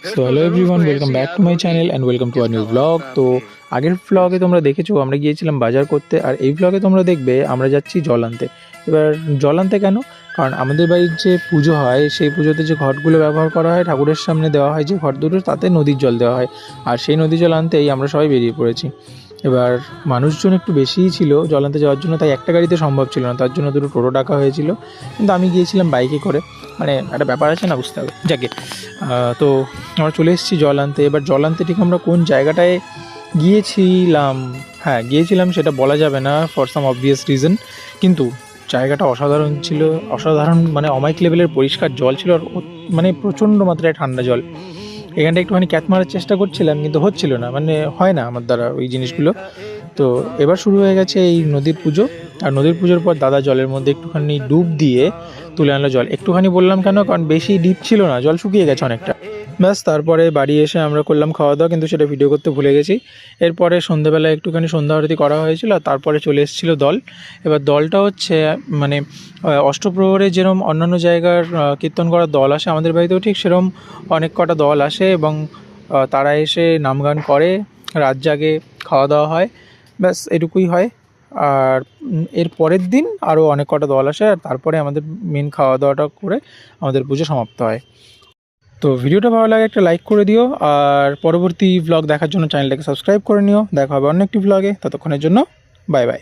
So hello everyone, welcome back to my channel and welcome to our new blog. তো আগের ব্লগে তোমরা দেখেছো আমরা গিয়েছিলাম বাজার করতে, আর এই ব্লগে তোমরা দেখবে আমরা যাচ্ছি জল আনতে। এবার জল আনতে কেন? কারণ আমাদের বাড়ির যে পুজো হয় সেই পুজোতে যে ঘটগুলো ব্যবহার করা হয় ঠাকুরের সামনে দেওয়া হয় যে ঘট দুটো, তাতে নদীর জল দেওয়া হয়। আর সেই নদীর জল আনতেই আমরা সবাই বেরিয়ে পড়েছি। এবার মানুষজন একটু বেশিই ছিল জল আনতে যাওয়ার জন্য, তাই একটা গাড়িতে সম্ভব ছিল না, তার জন্য দুটো টোটো ডাকা হয়েছিল। কিন্তু আমি গিয়েছিলাম বাইকে করে, মানে একটা ব্যাপার আছে না, বুঝতে হবে যাকে। তো আমরা চলে এসেছি জল আনতে। এবার জল আনতে ঠিক আমরা কোন জায়গাটায় গিয়েছিলাম, হ্যাঁ গিয়েছিলাম সেটা বলা যাবে না ফর সাম অবভিয়াস রিজন, কিন্তু জায়গাটা অসাধারণ ছিল। অসাধারণ মানে অমাইক লেভেলের পরিষ্কার জল ছিল, আর মানে প্রচণ্ড মাত্রায় ঠান্ডা জল। এখানটা একটুখানি ক্যাচ মারার চেষ্টা করছিলাম কিন্তু হচ্ছিল না, মানে হয় না আমার দ্বারা ওই জিনিসগুলো। তো এবার শুরু হয়ে গেছে এই নদীর পুজো। আর নদীর পুজোর পর দাদা জলের মধ্যে একটুখানি ডুব দিয়ে তুলে আনলো জল। একটুখানি বললাম কেন, কারণ বেশি ডিপ ছিল না, জল শুকিয়ে গেছে অনেকটা। ব্যাস, তারপরে বাড়ি এসে আমরা করলাম খাওয়া দাওয়া, কিন্তু সেটা ভিডিও করতে ভুলে গেছি। এরপরে সন্ধ্যেবেলায় একটুখানি সন্ধ্যা আরতি করা হয়েছিল, আর তারপরে চলে এসেছিলো দল। এবার দলটা হচ্ছে মানে অষ্টপ্রহরে যেরকম অন্যান্য জায়গার কীর্তন করার দল আসে, আমাদের বাড়িতেও ঠিক সেরকম অনেক কটা দল আসে, এবং তারা এসে নাম গান করে, রাত জাগে, খাওয়া দাওয়া হয়, ব্যাস এটুকুই হয়। আর এর পরের দিন আরও অনেক কটা দল আসে, আর তারপরে আমাদের মেন খাওয়া দাওয়াটা করে আমাদের পুজো সমাপ্ত হয়। তো ভিডিওটা ভালো লাগে একটা লাইক করে দিও, আর পরবর্তী ভ্লগ দেখার জন্য চ্যানেলটাকে সাবস্ক্রাইব করে নিও। দেখা হবে অন্য একটি ভ্লগে, ততক্ষণের জন্য বাই বাই।